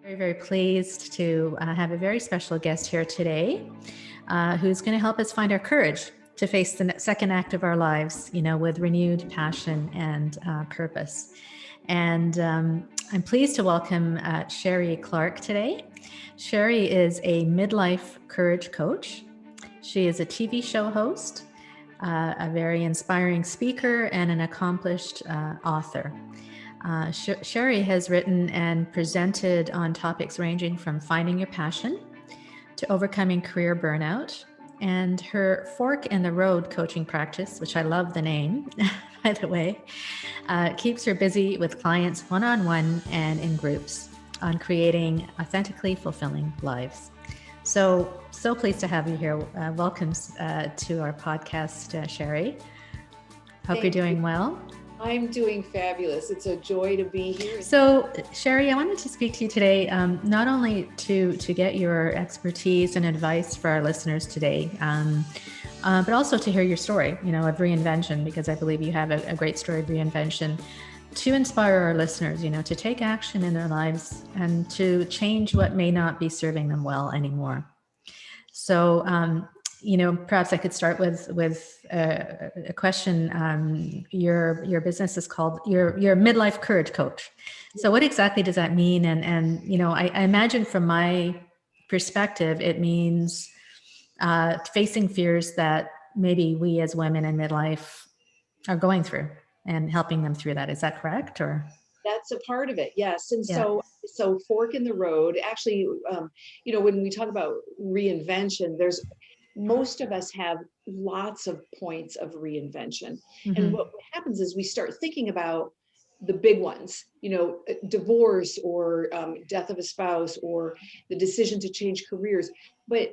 Very, very pleased to have a very special guest here today who's going to help us find our courage to face the second act of our lives, with renewed passion and purpose. And I'm pleased to welcome Sheree Clark today. Sheree is a midlife courage coach. She is a TV show host, a very inspiring speaker, and an accomplished author. Sheree has written and presented on topics ranging from finding your passion to overcoming career burnout. And her Fork in the Road coaching practice, which I love the name, by the way, keeps her busy with clients one-on-one and in groups on creating authentically fulfilling lives. So pleased to have you here. Welcome to our podcast, Sheree. Hope you're doing well. I'm doing fabulous. It's a joy to be here. So, Sheree, I wanted to speak to you today, not only to get your expertise and advice for our listeners today, but also to hear your story, of reinvention, because I believe you have a great story of reinvention to inspire our listeners, to take action in their lives and to change what may not be serving them well anymore. So, perhaps I could start with a question. Your business is called your Midlife Courage Coach. So what exactly does that mean? And I imagine from my perspective, it means facing fears that maybe we as women in midlife are going through and helping them through that. Is that correct? Or that's a part of it, yes. And yeah. So Fork in the Road. Actually, when we talk about reinvention, most of us have lots of points of reinvention. Mm-hmm. And what happens is we start thinking about the big ones, divorce or death of a spouse or the decision to change careers. But,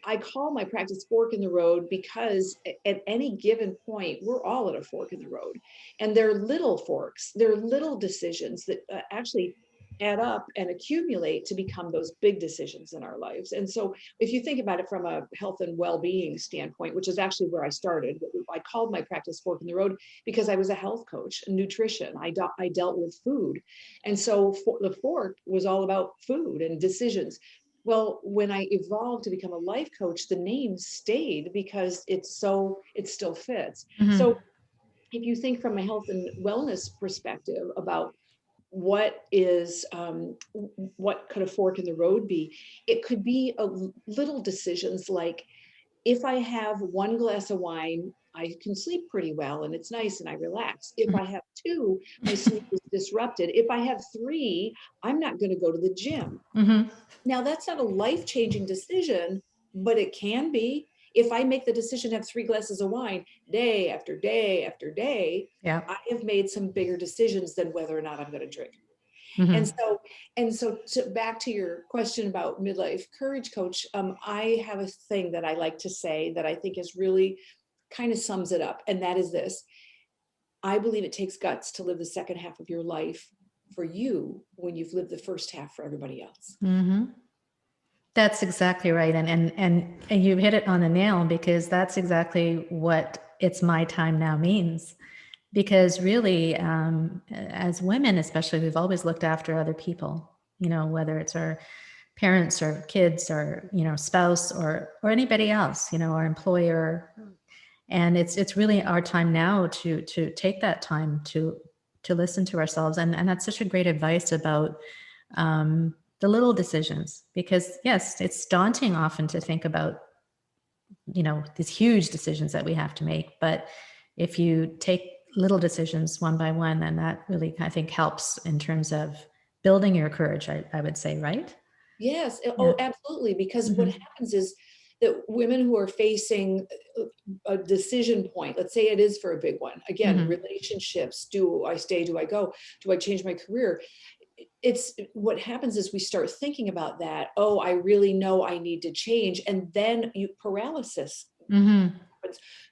I call my practice Fork in the Road because at any given point, we're all at a fork in the road. And they're little forks. They're little decisions that actually add up and accumulate to become those big decisions in our lives. And so if you think about it from a health and well-being standpoint, which is actually where I started, I called my practice Fork in the Road because I was a health coach, nutrition. I dealt with food. And so the fork was all about food and decisions. Well, when I evolved to become a life coach, the name stayed because it still fits. Mm-hmm. So if you think from a health and wellness perspective about what could a fork in the road be? It could be little decisions like, if I have one glass of wine, I can sleep pretty well and it's nice and I relax. If I have two, my sleep is disrupted. If I have three, I'm not going to go to the gym. Mm-hmm. Now, that's not a life-changing decision, but it can be. If I make the decision to have 3 glasses of wine day after day after day, yeah, I have made some bigger decisions than whether or not I'm going to drink. Mm-hmm. And so back to your question about Midlife Courage Coach, I have a thing that I like to say that I think is really kind of sums it up. And that is this: I believe it takes guts to live the second half of your life for you when you've lived the first half for everybody else. Mm-hmm. That's exactly right. And you hit it on the nail, because that's exactly what "it's my time now" means. Because really, as women, especially, we've always looked after other people, whether it's our parents or kids or, spouse or anybody else, our employer. And it's really our time now to take that time to listen to ourselves. And that's such a great advice about the little decisions, because yes, it's daunting often to think about, these huge decisions that we have to make. But if you take little decisions one by one, then that really, I think, helps in terms of building your courage, I would say, right? Yes. Yeah. Oh, absolutely. Because mm-hmm. what happens is that women who are facing a decision point, let's say it is for a big one, again, mm-hmm. relationships, do I stay, do I go, do I change my career? It's what happens is we start thinking about that. Oh, I really know I need to change. And then paralysis. Mm-hmm.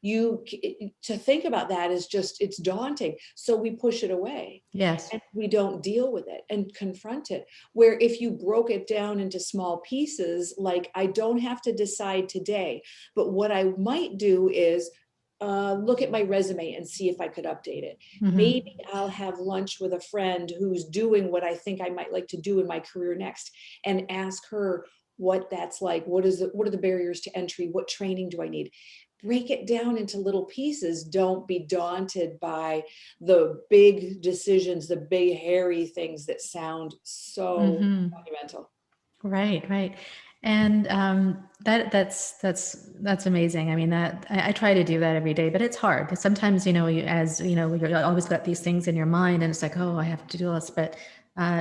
To think about that is just, it's daunting. So we push it away. Yes. And we don't deal with it and confront it. Where if you broke it down into small pieces, like, I don't have to decide today, but what I might do is look at my resume and see if I could update it. Mm-hmm. Maybe I'll have lunch with a friend who's doing what I think I might like to do in my career next, and ask her what that's like. What are the barriers to entry? What training do I need? Break it down into little pieces. Don't be daunted by the big decisions, the big hairy things that sound so monumental. Right, right. And that's amazing. I mean, that I try to do that every day, but it's hard. Sometimes, you're always got these things in your mind, and it's like, oh, I have to do this. But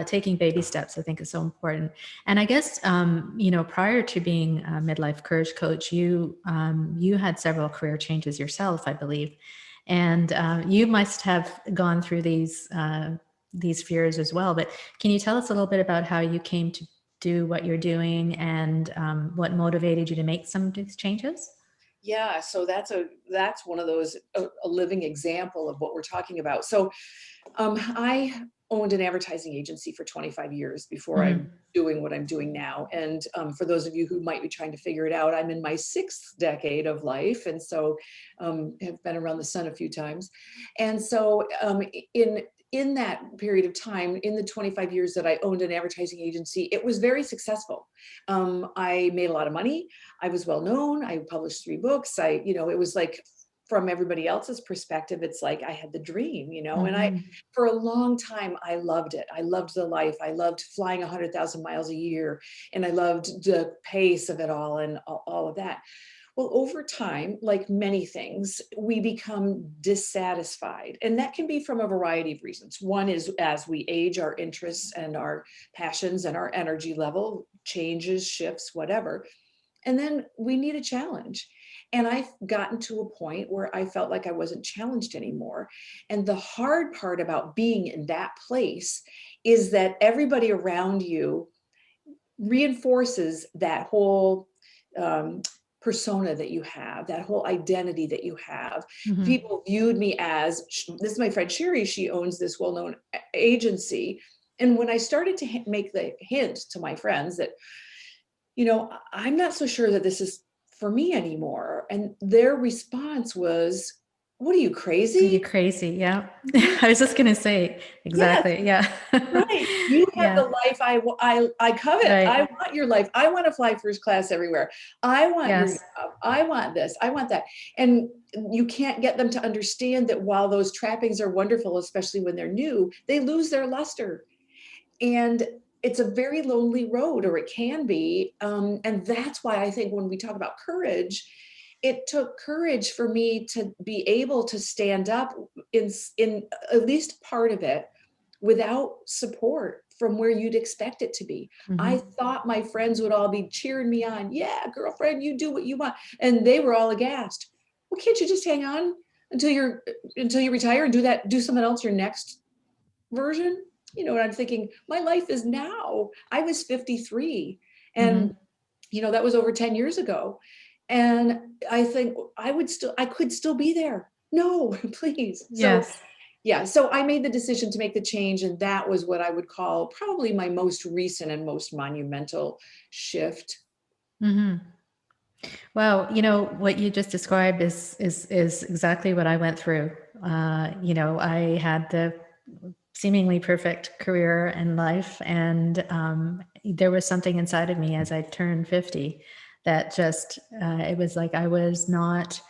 taking baby steps, I think, is so important. And I guess, prior to being a midlife courage coach, you had several career changes yourself, I believe, and you must have gone through these fears as well. But can you tell us a little bit about how you came to do what you're doing, and what motivated you to make some of these changes? Yeah, so that's one of those, a living example of what we're talking about. So I owned an advertising agency for 25 years before I'm doing what I'm doing now. And for those of you who might be trying to figure it out, I'm in my 6th decade of life, and so have been around the sun a few times. And so in that period of time, in the 25 years that I owned an advertising agency, it was very successful. I made a lot of money. I was well known. I published 3 books. It was like, from everybody else's perspective, it's like I had the dream, and for a long time, I loved it. I loved the life. I loved flying 100,000 miles a year, and I loved the pace of it all and all of that. Well, over time, like many things, we become dissatisfied. And that can be from a variety of reasons. One is, as we age, our interests and our passions and our energy level changes, shifts, whatever. And then we need a challenge. And I've gotten to a point where I felt like I wasn't challenged anymore. And the hard part about being in that place is that everybody around you reinforces that whole persona that you have, that whole identity that you have. People viewed me as, this is my friend Sheree, she owns this well-known agency. And when I started to make the hint to my friends that, I'm not so sure that this is for me anymore. And their response was, what are you, crazy? Are you crazy? Yeah. I was just going to say, exactly. Yes, yeah. right. You have the life I covet. Right. I want your life. I want to fly first class everywhere. I want your Yes. job. I want this. I want that. And you can't get them to understand that while those trappings are wonderful, especially when they're new, they lose their luster. And it's a very lonely road, or it can be. And that's why I think when we talk about courage, it took courage for me to be able to stand up in at least part of it without support from where you'd expect it to be. I thought my friends would all be cheering me on. Yeah, girlfriend, you do what you want. And they were all aghast. Well, can't you just hang on until you retire and do something else, your next version? And I'm thinking, my life is now. I was 53, and that was over 10 years ago. And I think I could still be there. No, please. Yes. So yeah, so I made the decision to make the change, and that was what I would call probably my most recent and most monumental shift. Well, what you just described is exactly what I went through. I had the seemingly perfect career and life, and there was something inside of me as I turned 50 that just it was like I was not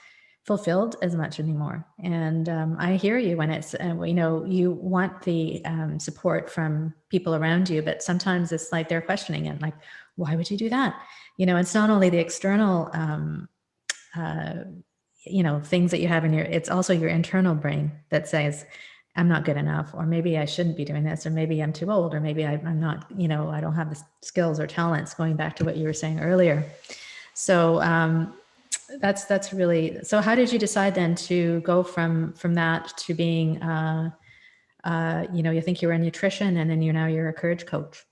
fulfilled as much anymore. And I hear you when it's you want the support from people around you, but sometimes it's like they're questioning it, like, why would you do that? It's not only the external things that you have in it's also your internal brain that says, I'm not good enough, or maybe I shouldn't be doing this, or maybe I'm too old, or maybe I'm not, I don't have the skills or talents, going back to what you were saying earlier. So that's really, so how did you decide then to go from that to being, you think you were in nutrition, and then you're a courage coach?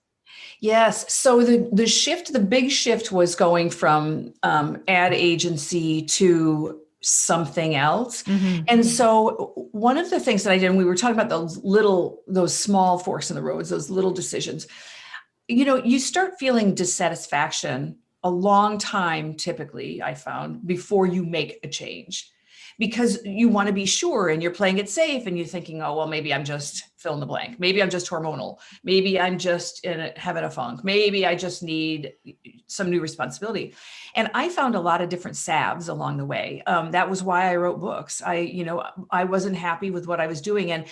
Yes. So the big shift was going from ad agency to something else. And so one of the things that I did, and we were talking about those small forks in the roads, those little decisions, you start feeling dissatisfaction a long time, typically, I found, before you make a change. because you want to be sure and you're playing it safe and you're thinking, oh, well, maybe I'm just fill in the blank. Maybe I'm just hormonal. Maybe I'm just having a funk. Maybe I just need some new responsibility. And I found a lot of different salves along the way. That was why I wrote books. I wasn't happy with what I was doing, and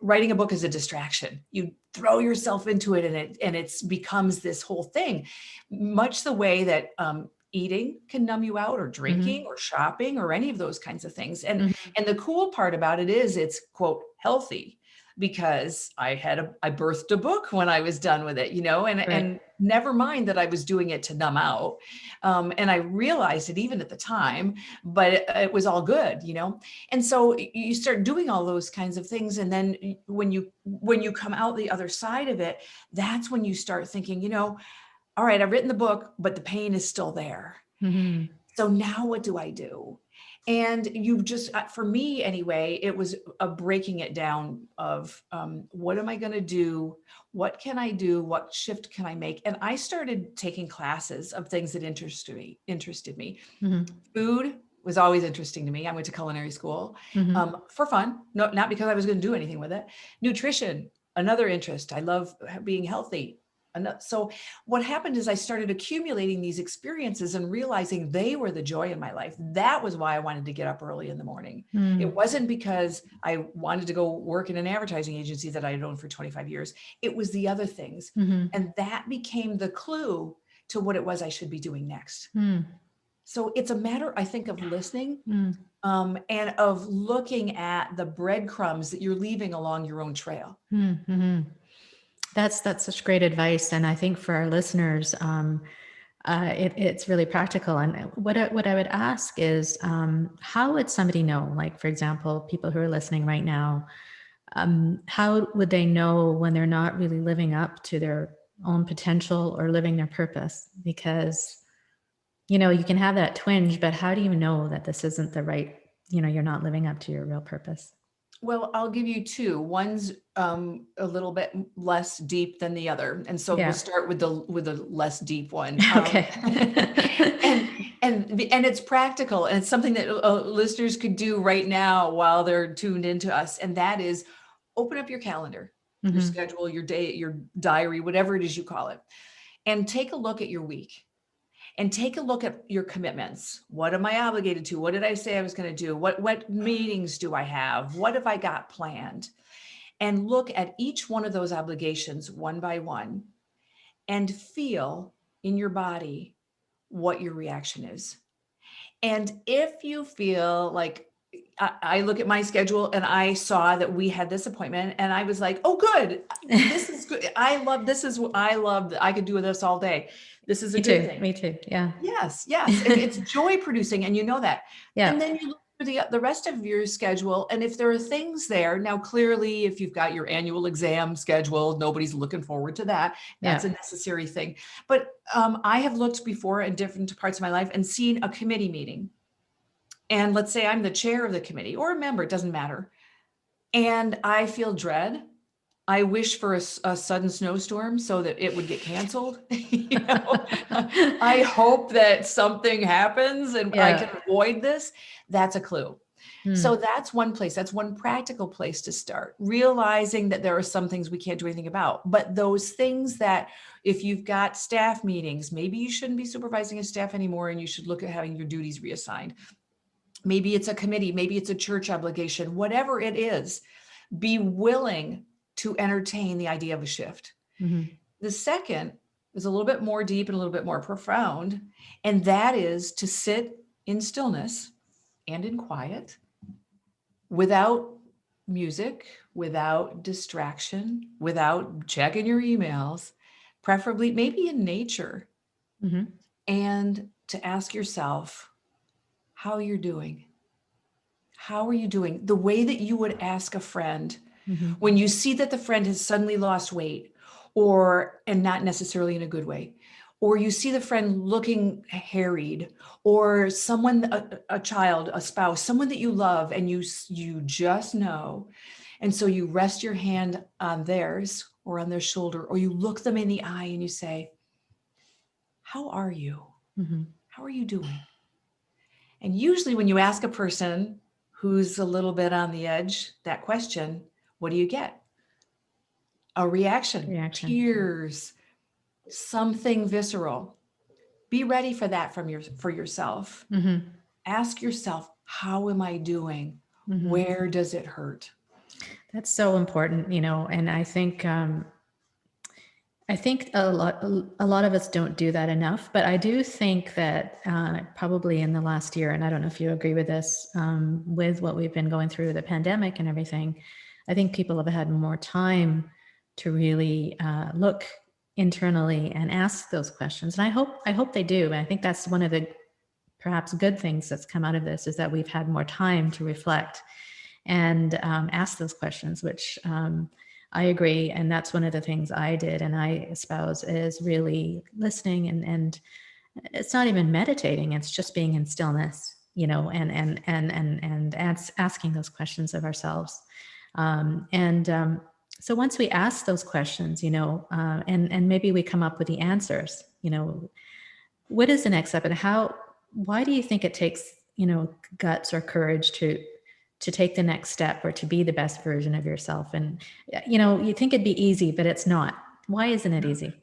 writing a book is a distraction. You throw yourself into it, and it becomes this whole thing, much the way that eating can numb you out, or drinking or shopping or any of those kinds of things. And the cool part about it is it's, quote, healthy, because I birthed a book when I was done with it, and never mind that I was doing it to numb out. And I realized it even at the time, but it was all good, And so you start doing all those kinds of things. And then when you come out the other side of it, that's when you start thinking, all right, I've written the book, but the pain is still there. So now what do I do? And for me anyway, it was a breaking it down of what am I going to do? What can I do? What shift can I make? And I started taking classes of things that interested me. Food was always interesting to me. I went to culinary school for fun, not because I was going to do anything with it. Nutrition, another interest. I love being healthy. So what happened is I started accumulating these experiences and realizing they were the joy in my life. That was why I wanted to get up early in the morning. It wasn't because I wanted to go work in an advertising agency that I had owned for 25 years. It was the other things. And that became the clue to what it was I should be doing next. So it's a matter, I think, of listening and of looking at the breadcrumbs that you're leaving along your own trail. That's such great advice. And I think for our listeners, it's really practical. And what I would ask is, how would somebody know, like, for example, people who are listening right now, how would they know when they're not really living up to their own potential or living their purpose? Because, you can have that twinge, but how do you know that this isn't the right, you're not living up to your real purpose? Well, I'll give you two. One's a little bit less deep than the other, and so we'll start with the less deep one. Okay. and it's practical, and it's something that listeners could do right now while they're tuned into us, and that is open up your calendar, your schedule, your day, your diary, whatever it is you call it, and take a look at your week. And take a look at your commitments. What am I obligated to? What did I say I was going to do? What meetings do I have? What have I got planned? And look at each one of those obligations one by one and feel in your body what your reaction is. And if you feel like, I look at my schedule and I saw that we had this appointment and I was like, oh, good. This is good. I love, I could do this all day. This is a good thing. Me too. Yeah. Yes. And it's joy producing, and you know that. Yeah. And then you look for the rest of your schedule. And if there are things there, now clearly, if you've got your annual exam scheduled, nobody's looking forward to that. That's a necessary thing. But I have looked before in different parts of my life and seen a committee meeting. And let's say I'm the chair of the committee or a member, it doesn't matter. And I feel dread. I wish for a sudden snowstorm so that it would get canceled. I hope that something happens and I can avoid this. That's a clue. So that's one place. That's one practical place to start, realizing that there are some things we can't do anything about. But those things that if you've got staff meetings, maybe you shouldn't be supervising a staff anymore and you should look at having your duties reassigned. Maybe it's a committee, maybe it's a church obligation, whatever it is, be willing to entertain the idea of a shift. The second is a little bit more deep and a little bit more profound, and that is to sit in stillness and in quiet without music, without distraction, without checking your emails, preferably maybe in nature, and to ask yourself how you're doing. How are you doing? The way that you would ask a friend when you see that the friend has suddenly lost weight, and not necessarily in a good way, or you see the friend looking harried, or someone, a child, a spouse, someone that you love, and you just know. And so you rest your hand on theirs or on their shoulder, or you look them in the eye and you say, how are you? How are you doing? And usually when you ask a person who's a little bit on the edge, that question, what do you get? A reaction, tears, something visceral. Be ready for that for yourself. Mm-hmm. Ask yourself, how am I doing? Mm-hmm. Where does it hurt? That's so important, and I think a lot of us don't do that enough, but I do think that probably in the last year, and I don't know if you agree with this, with what we've been going through, the pandemic and everything, I think people have had more time to really look internally and ask those questions. And I hope they do. And I think that's one of the perhaps good things that's come out of this, is that we've had more time to reflect and ask those questions, which I agree. And that's one of the things I did and I espouse, is really listening, and it's not even meditating. It's just being in stillness, and asking those questions of ourselves. So once we ask those questions, and maybe we come up with the answers, what is the next step, and why do you think it takes, guts or courage to take the next step, or to be the best version of yourself? And, you think it'd be easy, but it's not. Why isn't it easy?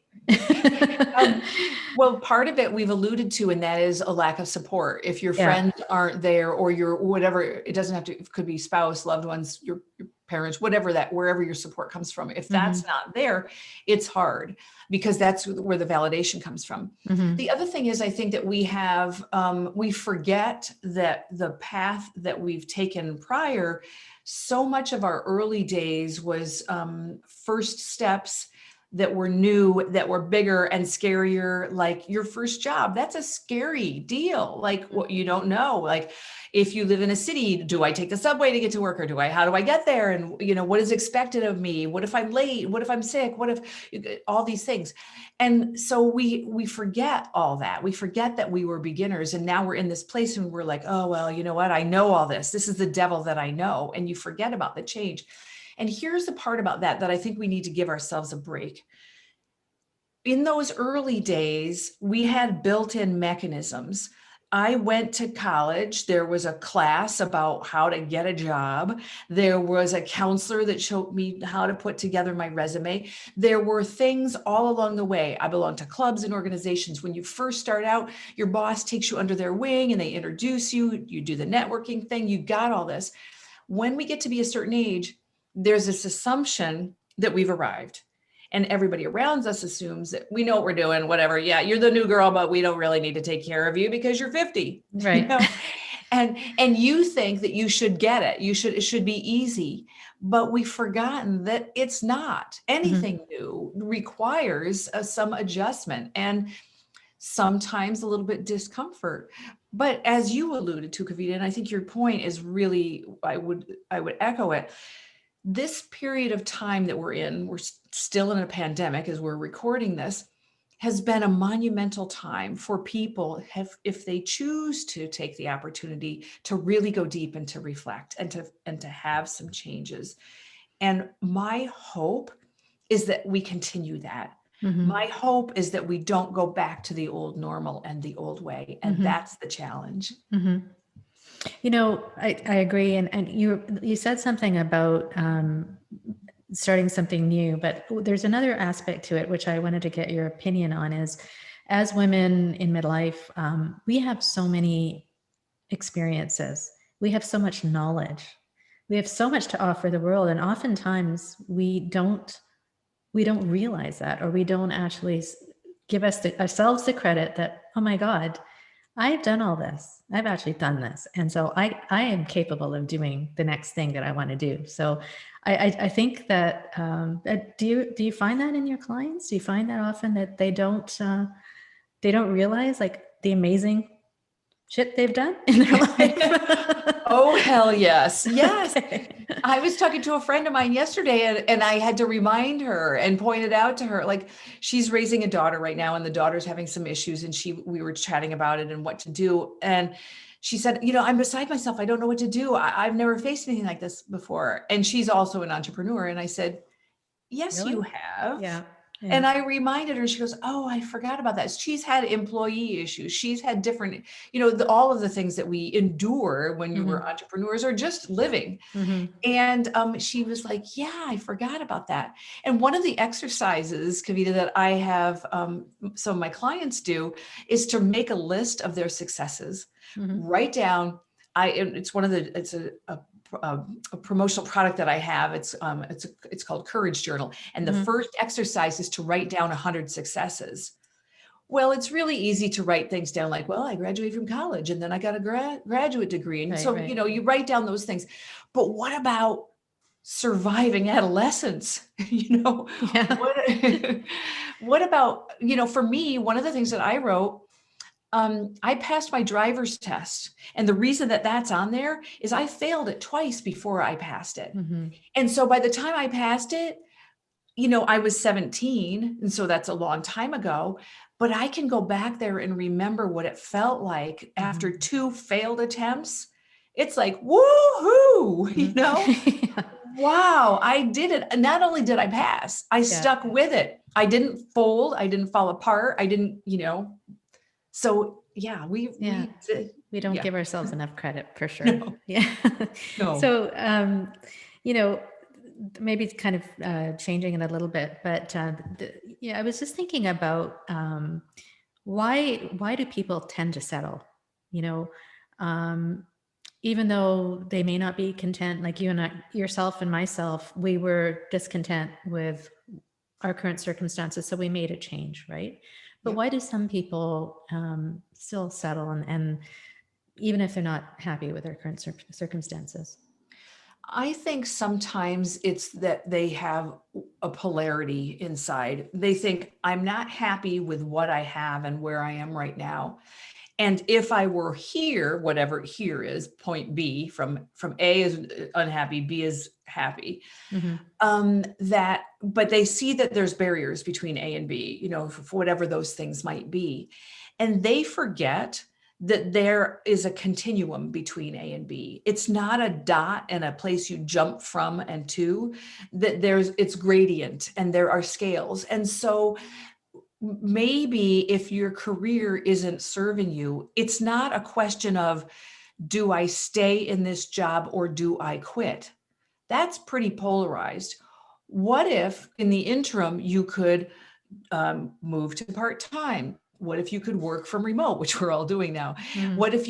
Well, part of it we've alluded to, and that is a lack of support. If your friends aren't there, or your whatever, it doesn't have to, it could be spouse, loved ones, your parents, wherever your support comes from. If that's not there, it's hard, because that's where the validation comes from. Mm-hmm. The other thing is, I think that we forget that the path that we've taken prior, so much of our early days was first steps that were new, that were bigger and scarier. Like your first job, that's a scary deal. Like, what you don't know, like if you live in a city, do I take the subway to get to work, or how do I get there? And what is expected of me? What if I'm late? What if I'm sick? What if all these things? And so we forget all that. We forget that we were beginners, and now we're in this place and we're like, oh, well, you know what? I know all this. This is the devil that I know. And you forget about the change. And here's the part about that I think we need to give ourselves a break. In those early days, we had built-in mechanisms. I went to college. There was a class about how to get a job. There was a counselor that showed me how to put together my resume. There were things all along the way. I belonged to clubs and organizations. When you first start out, your boss takes you under their wing and they introduce you. You do the networking thing. You got all this. When we get to be a certain age, there's this assumption that we've arrived. And everybody around us assumes that we know what we're doing, whatever. Yeah, you're the new girl, but we don't really need to take care of you because you're 50. Right. And you think that you should get it. It should be easy. But we've forgotten that it's not. Anything new requires some adjustment and sometimes a little bit discomfort. But as you alluded to, Kavita, and I think your point is really, I would echo it. This period of time that we're in, we're still in a pandemic as we're recording this, has been a monumental time for people if they choose to take the opportunity to really go deep and to reflect and to have some changes. And my hope is that we continue that. My hope is that we don't go back to the old normal and the old way. And that's the challenge. I agree. And you said something about starting something new, but there's another aspect to it, which I wanted to get your opinion on, is as women in midlife, we have so many experiences. We have so much knowledge. We have so much to offer the world. And oftentimes we don't realize that, or we don't actually give ourselves the credit that, oh my God, I've done all this. I've actually done this. And so I am capable of doing the next thing that I want to do. So I think that, do you find that in your clients? Do you find that often that they don't realize like the amazing shit they've done in their life? Oh, hell yes. Yes. Okay. I was talking to a friend of mine yesterday and I had to remind her and point it out to her. Like, she's raising a daughter right now and the daughter's having some issues, and we were chatting about it and what to do. And she said, I'm beside myself. I don't know what to do. I've never faced anything like this before. And she's also an entrepreneur. And I said, yes, Really? you have. Yeah. And I reminded her, she goes, oh, I forgot about that. She's had employee issues. She's had different, all of the things that we endure when you were entrepreneurs or just living. And she was like, yeah, I forgot about that. And one of the exercises, Kavita, that I have some of my clients do is to make a list of their successes, write down. It's a promotional product that I have. It's called Courage Journal. And the first exercise is to write down 100 successes. Well, it's really easy to write things down like, well, I graduated from college and then I got a graduate degree. And you write down those things. But what about surviving adolescence? What about, for me, one of the things that I wrote, I passed my driver's test. And the reason that that's on there is I failed it twice before I passed it. And so by the time I passed it, I was 17. And so that's a long time ago, but I can go back there and remember what it felt like after 2 failed attempts. It's like, woohoo, wow, I did it. And not only did I pass, I stuck with it. I didn't fold. I didn't fall apart. I didn't, so yeah, we don't give ourselves enough credit for sure. No. Yeah. No. So, maybe it's kind of changing it a little bit, but I was just thinking about why do people tend to settle? Even though they may not be content, like you and I, yourself and myself, we were discontent with our current circumstances, so we made a change, right? But why do some people still settle, and even if they're not happy with their current circumstances? I think sometimes it's that they have a polarity inside. They think, I'm not happy with what I have and where I am right now. And if I were here, whatever here is, point B, from A is unhappy, B is happy, but they see that there's barriers between A and B, for whatever those things might be. And they forget that there is a continuum between A and B. It's not a dot and a place you jump from and to, that it's gradient and there are scales. And so maybe if your career isn't serving you, it's not a question of, do I stay in this job or do I quit? That's pretty polarized. What if in the interim you could move to part-time? What if you could work from remote, which we're all doing now? What if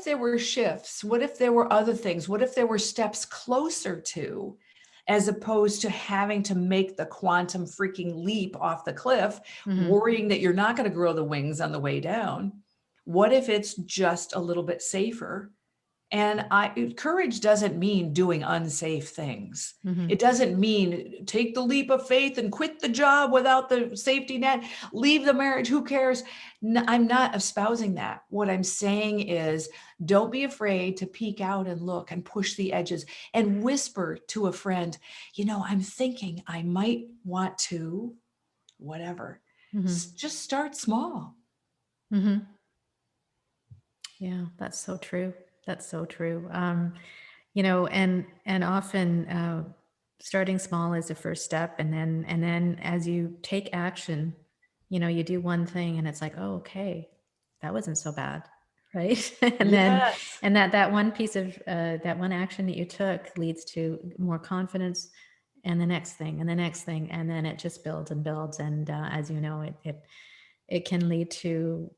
there were shifts? What if there were other things? What if there were steps closer to, as opposed to having to make the quantum freaking leap off the cliff, worrying that you're not going to grow the wings on the way down? What if it's just a little bit safer? And courage doesn't mean doing unsafe things. It doesn't mean take the leap of faith and quit the job without the safety net, leave the marriage, who cares? No, I'm not espousing that. What I'm saying is, don't be afraid to peek out and look and push the edges and whisper to a friend, I'm thinking I might want to, whatever. Just start small. Yeah, that's so true. That's so true. And often starting small is the first step. And then as you take action, you do one thing and it's like, oh, okay, that wasn't so bad. Right. And then, that one piece of that one action that you took leads to more confidence, and the next thing and the next thing. And then it just builds and builds. And as you know, it can lead to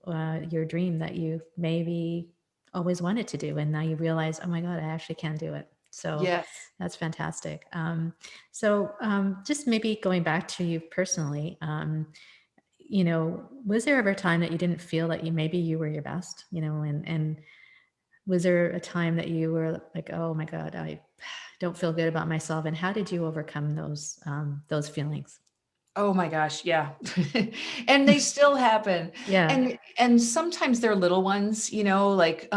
your dream that you maybe always wanted to do. And now you realize, oh my God, I actually can do it. So that's fantastic. So just maybe going back to you personally, was there ever a time that you didn't feel that maybe you were your best, and was there a time that you were like, oh my God, I don't feel good about myself? And how did you overcome those feelings? Oh my gosh. Yeah. And they still happen. Yeah. And sometimes they're little ones, like,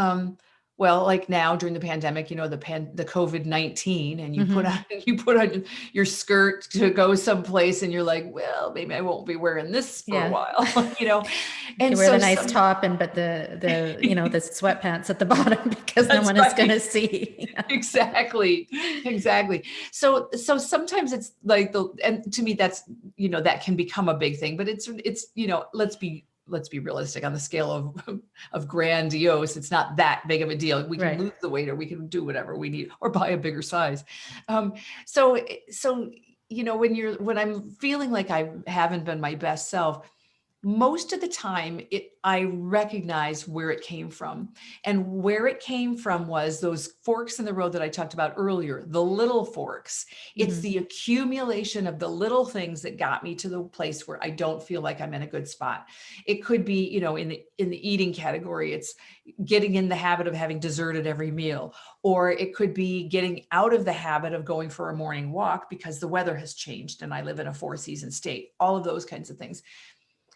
Well, like now during the pandemic, you know, the COVID-19, and Mhm. you put on your skirt to go someplace, and you're like, well, maybe I won't be wearing this for a Yeah. while, you know? You And wear the so nice some, top and but the sweatpants at the bottom because no that's one is going right. to see. Exactly. Exactly. So sometimes it's like and to me, that's, you know, that can become a big thing, but it's, you know, let's be realistic on the scale of grandiose. It's not that big of a deal. We can Right. lose the weight, or we can do whatever we need, or buy a bigger size. Um, so, you know, when I'm feeling like I haven't been my best self, most of the time I recognize where it came from. And where it came from was those forks in the road that I talked about earlier, the little forks. It's Mhm. the accumulation of the little things that got me to the place where I don't feel like I'm in a good spot. It could be, you know, in the eating category, it's getting in the habit of having dessert at every meal, or it could be getting out of the habit of going for a morning walk because the weather has changed and I live in a four-season state. All of those kinds of things.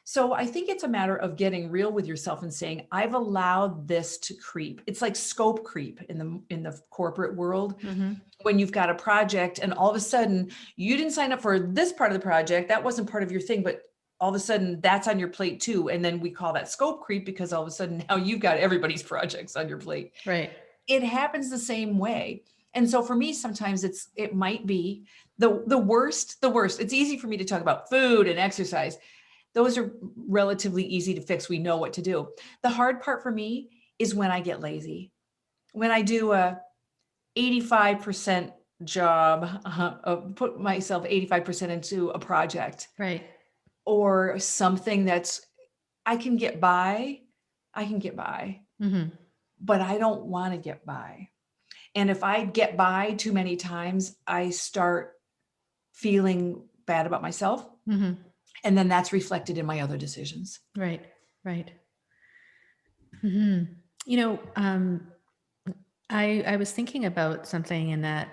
So I think it's a matter of getting real with yourself and saying, I've allowed this to creep. It's like scope creep in the corporate world. Mhm. When you've got a project and all of a sudden you didn't sign up for this part of the project, that wasn't part of your thing, but all of a sudden that's on your plate too. And then we call that scope creep because all of a sudden now you've got everybody's projects on your plate. Right. It happens the same way. And so for me, sometimes it might be the worst. It's easy for me to talk about food and exercise. Those are relatively easy to fix. We know what to do. The hard part for me is when I get lazy. When I do a 85% job, put myself 85% into a project Right. or something that's I can get by, I can get by, Mhm. but I don't want to get by. And if I get by too many times, I start feeling bad about myself. Mhm. And then that's reflected in my other decisions. Right. Right. Mhm. You know, I was thinking about something in that,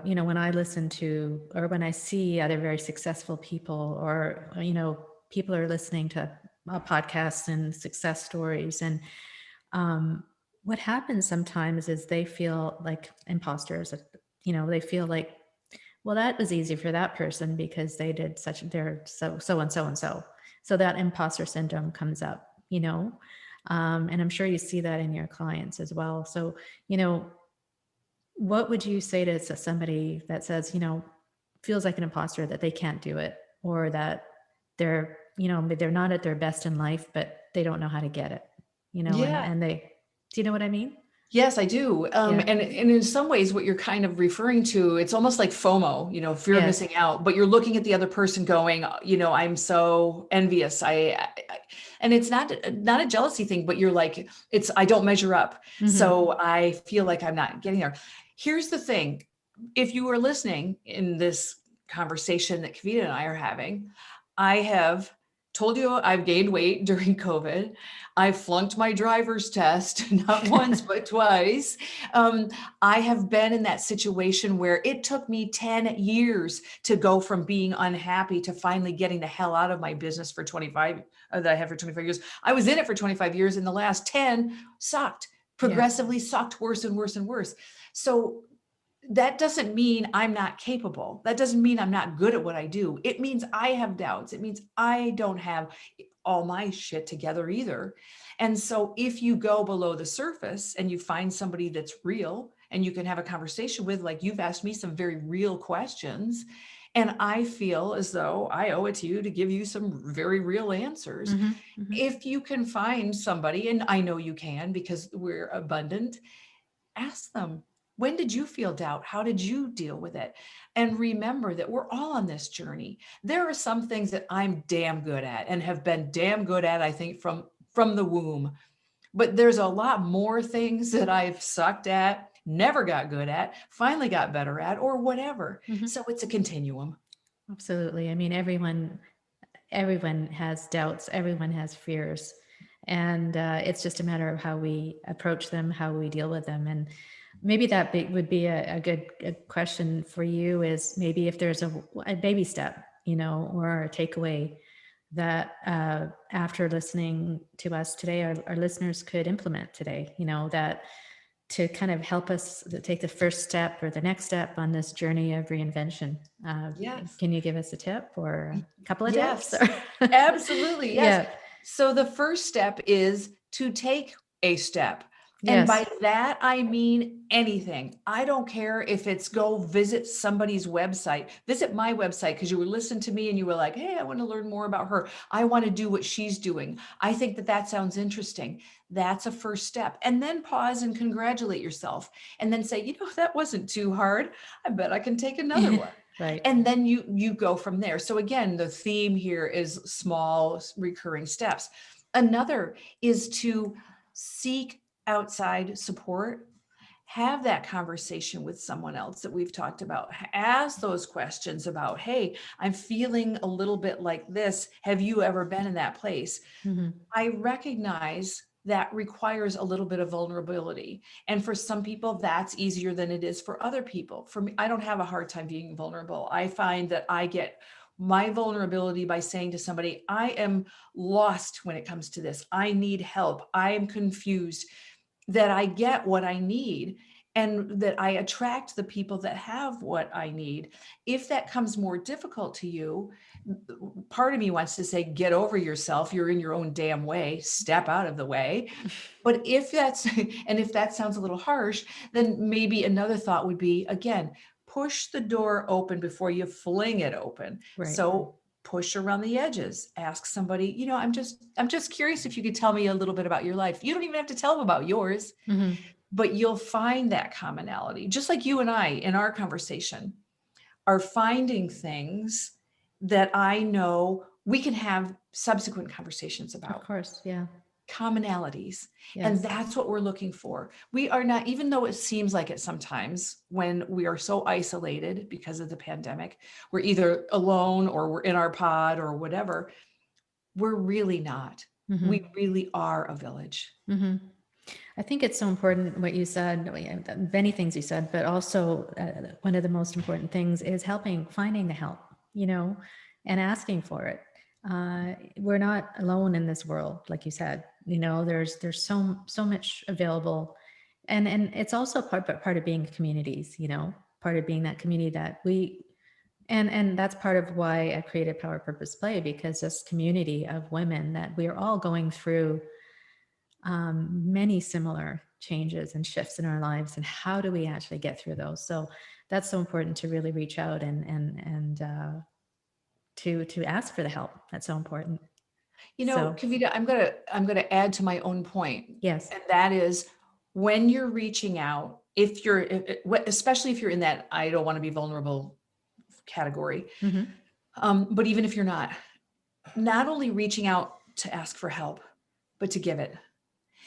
you know, when I listen to or when I see other very successful people, or you know, people are listening to podcasts and success stories, and um, what happens sometimes is they feel like imposters. You know, they feel like, well, that was easy for that person because they did such, they're so and so and so. So that imposter syndrome comes up, you know, and I'm sure you see that in your clients as well. So, you know, what would you say to somebody that says, you know, feels like an imposter, that they can't do it, or that they're, you know, they're not at their best in life, but they don't know how to get it, you know, Yeah. and they, do you know what I mean? Yes, I do. Yeah. And in some ways, what you're kind of referring to, it's almost like FOMO, you know, fear of Yes. missing out. But you're looking at the other person, going, you know, I'm so envious. And it's not a jealousy thing, but you're like, it's I don't measure up, Hmm. so I feel like I'm not getting there. Here's the thing: if you are listening in this conversation that Kavita and I are having, I have told you I've gained weight during COVID. I flunked my driver's test, not once, but twice. Um, I have been in that situation where it took me 10 years to go from being unhappy to finally getting the hell out of my business for 25, that I had for 25 years. I was in it for 25 years, and the last 10 sucked, Yeah. progressively sucked worse and worse and worse. So that doesn't mean I'm not capable. That doesn't mean I'm not good at what I do. It means I have doubts. It means I don't have all my shit together either. And so if you go below the surface and you find somebody that's real and you can have a conversation with, like you've asked me some very real questions, and I feel as though I owe it to you to give you some very real answers. Hmm. Hmm. If you can find somebody, and I know you can because we're abundant, ask them, when did you feel doubt? How did you deal with it? And remember that we're all on this journey. There are some things that I'm damn good at and have been damn good at, I think, from the womb. But there's a lot more things that I've sucked at, never got good at, finally got better at, or whatever. Hmm. So it's a continuum. Absolutely. I mean, everyone has doubts, everyone has fears, and it's just a matter of how we approach them, how we deal with them. And maybe that would be a good question for you, is maybe if there's a baby step, you know, or a takeaway that after listening to us today, our listeners could implement today, you know, that to kind of help us to take the first step or the next step on this journey of reinvention. Yes. Can you give us a tip or a couple of Yes, tips? absolutely. Yes. Yeah. So the first step is to take a step. And by Yes. that, I mean anything. I don't care if it's go visit somebody's website, visit my website because you were listening to me and you were like, hey, I want to learn more about her. I want to do what she's doing. I think that that sounds interesting. That's a first step. And then pause and congratulate yourself and then say, you know, that wasn't too hard. I bet I can take another one. Right. And then you go from there. So again, the theme here is small recurring steps. Another is to seek outside support. Have that conversation with someone else that we've talked about. Ask those questions about, hey, I'm feeling a little bit like this. Have you ever been in that place? Mm-hmm. I recognize that requires a little bit of vulnerability. And for some people, that's easier than it is for other people. For me, I don't have a hard time being vulnerable. I find that I get my vulnerability by saying to somebody, I am lost when it comes to this. I need help. I am confused, that I get what I need and that I attract the people that have what I need. If that comes more difficult to you, part of me wants to say, get over yourself. You're in your own damn way. Step out of the way. But if that's, and if that sounds a little harsh, then maybe another thought would be, again, push the door open before you fling it open. Right. So push around the edges, ask somebody, you know, I'm just curious if you could tell me a little bit about your life. You don't even have to tell them about yours, Mm-hmm. but you'll find that commonality. Just like you and I in our conversation are finding things that I know we can have subsequent conversations Of about. course. Yeah. Commonalities. Yes. And that's what we're looking for. We are not, even though it seems like it sometimes when we are so isolated because of the pandemic, we're either alone or we're in our pod or whatever, we're really not. Mm-hmm. We really are a village. Mm-hmm. I think it's so important what you said, many things you said, but also one of the most important things is finding the help, you know, and asking for it. We're not alone in this world, like you said, you know, there's so much available, and it's also part of being communities, you know, part of being that community that and that's part of why I created Power Purpose Play, because this community of women that we're all going through many similar changes and shifts in our lives, and how do we actually get through those? So that's so important to really reach out and to ask for the help. That's so important. You know, So, Kavita, I'm gonna add to my own point, yes. and that is when you're reaching out, if you're, especially if you're in that I don't want to be vulnerable category, Mm-hmm. but even if you're not only reaching out to ask for help, but to give it,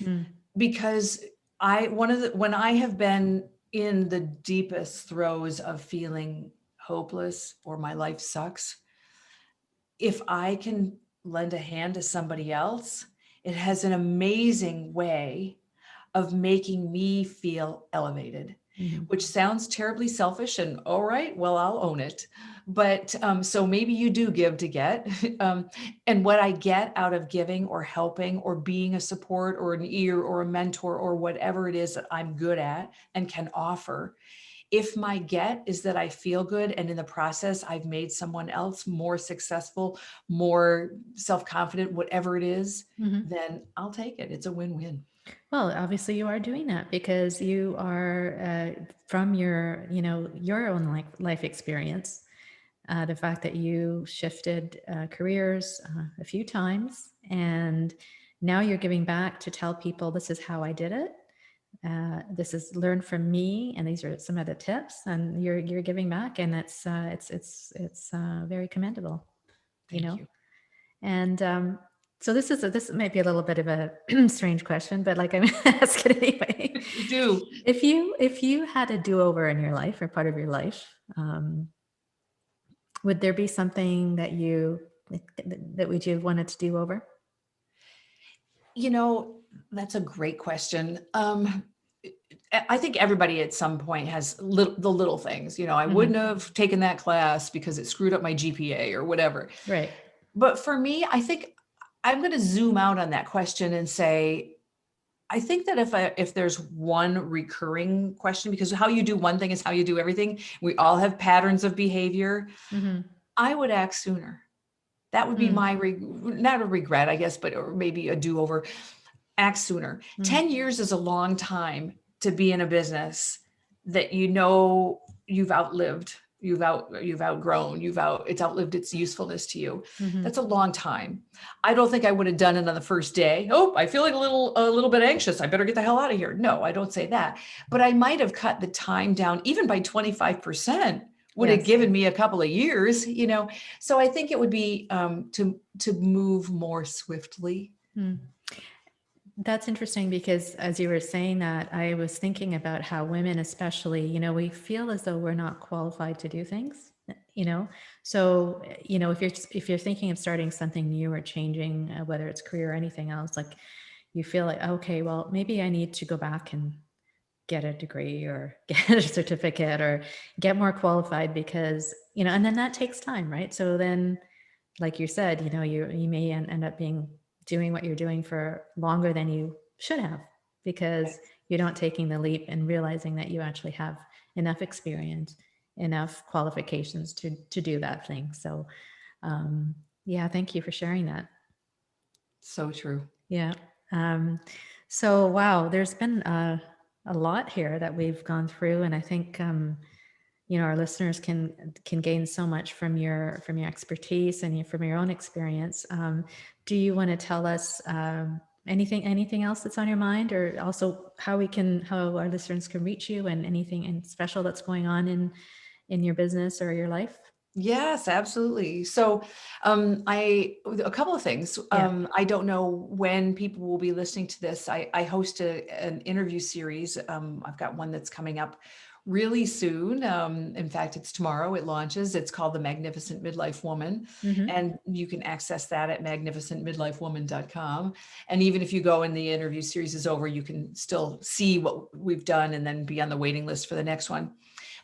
Mm. because when I have been in the deepest throes of feeling hopeless or my life sucks, if I can lend a hand to somebody else, it has an amazing way of making me feel elevated, Mm-hmm. which sounds terribly selfish. And all right, well, I'll own it. But so maybe you do give to get. And what I get out of giving or helping or being a support or an ear or a mentor or whatever it is that I'm good at and can offer, if my get is that I feel good and in the process I've made someone else more successful, more self-confident, whatever it is, Mm-hmm. then I'll take it. It's a win-win. Well, obviously you are doing that because you are from your, you know, your own life experience. The fact that you shifted careers a few times, and now you're giving back to tell people this is how I did it. This is learn from me, and these are some of the tips, and you're giving back, and it's very commendable. Thank You know, you. and so this might be a little bit of a strange question, but like I'm asking anyway. Do. If you had a do-over in your life or part of your life, would there be something that you would you wanted to do over? You know, that's a great question. I think everybody at some point has the little things, you know, I wouldn't have taken that class because it screwed up my GPA or whatever. Right. But for me, I think I'm going to zoom out on that question and say, I think that if there's one recurring question, because how you do one thing is how you do everything. We all have patterns of behavior. Mm-hmm. I would act sooner. That would be Mm. my, not a regret, I guess, but or maybe a do-over. Act sooner. 10 years is a long time to be in a business that you've outlived, you've outgrown, it's outlived its usefulness to you. Mm-hmm. That's a long time. I don't think I would have done it on the first day. Oh, I feel like a little bit anxious. I better get the hell out of here. No, I don't say that. But I might have cut the time down even by 25%. Would have Yes. given me a couple of years, So I think it would be to move more swiftly. Mm. That's interesting because as you were saying that, I was thinking about how women, especially, we feel as though we're not qualified to do things, So, if you're thinking of starting something new or changing, whether it's career or anything else, like you feel like, okay, well, maybe I need to go back and get a degree or get a certificate or get more qualified because, and then that takes time, right? So then, like you said, you may end up doing what you're doing for longer than you should have because you're not taking the leap and realizing that you actually have enough experience, enough qualifications to do that thing. So, yeah, thank you for sharing that. So true. Yeah. So, wow, there's been a lot here that we've gone through, and I think our listeners can gain so much from your expertise and from your own experience. Do you want to tell us anything else that's on your mind, or also how our listeners can reach you, and anything special that's going on in your business or your life? Yes, absolutely. So, a couple of things. Yeah. I don't know when people will be listening to this. I host an interview series. I've got one that's coming up really soon. In fact, it's tomorrow. It launches. It's called The Magnificent Midlife Woman. Mm-hmm. And you can access that at magnificentmidlifewoman.com. And even if you go and the interview series is over, you can still see what we've done and then be on the waiting list for the next one.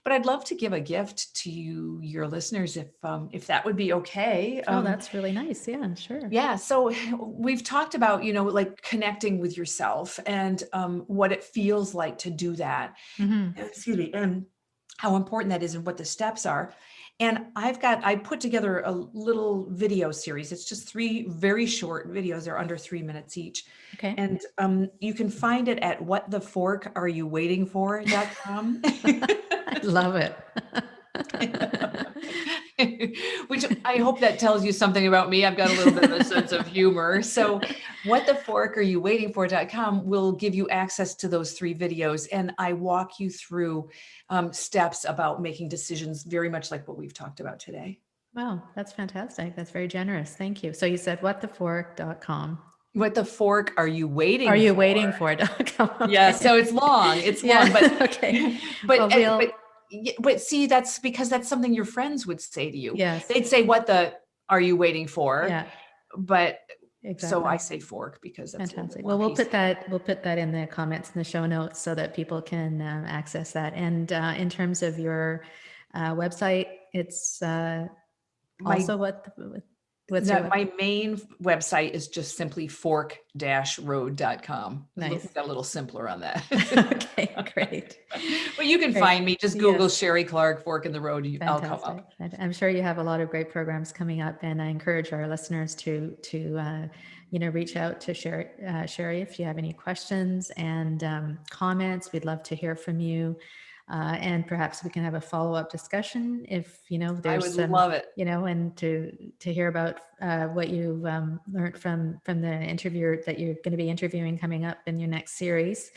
But I'd love to give a gift to your listeners if that would be okay. Oh, that's really nice. Yeah, sure. Yeah. So we've talked about, like connecting with yourself and what it feels like to do that. Mm-hmm. Excuse me. And how important that is and what the steps are. And I put together a little video series. It's just 3 very short videos. They're under 3 minutes each. Okay. And you can find it at whattheforkareyouvaitingfor.com. I love it. Which I hope that tells you something about me. I've got a little bit of a sense of humor. So whattheforkareyouvaitingfor.com will give you access to those 3 videos. And I walk you through steps about making decisions, very much like what we've talked about today. Wow, that's fantastic. That's very generous. Thank you. So you said whatthefork.com. What the fork are you waiting for? Are you waiting for it.com? Okay. Yeah, so it's long. It's long, but okay. but see, that's because that's something your friends would say to you. Yes. They'd say, "What the are you waiting for?" Yeah. But exactly. So I say fork because that's fantastic. Well, we'll put that in the comments in the show notes so that people can access that. And in terms of your website, it's also my main website is just simply fork-road.com. Nice. Got a little simpler on that. Okay, great. But you can find me. Just Google Sheree Clark, Fork in the Road. I'll come up. I'm sure you have a lot of great programs coming up, and I encourage our listeners to reach out to Sheree if you have any questions and comments. We'd love to hear from you. And perhaps we can have a follow-up discussion if there's I would love it. And to hear about what you've learned from the interviewer that you're going to be interviewing coming up in your next series.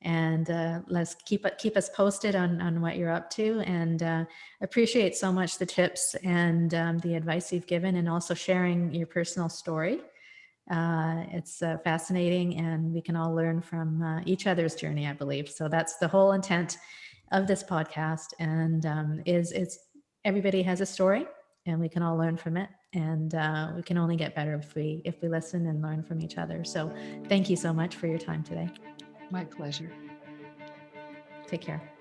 And let's keep us posted on what you're up to, and appreciate so much the tips and the advice you've given, and also sharing your personal story. It's fascinating, and we can all learn from each other's journey, I believe. So that's the whole intent of this podcast, and is everybody has a story, and we can all learn from it, and we can only get better if we listen and learn from each other. So thank you so much for your time today. My pleasure. Take care.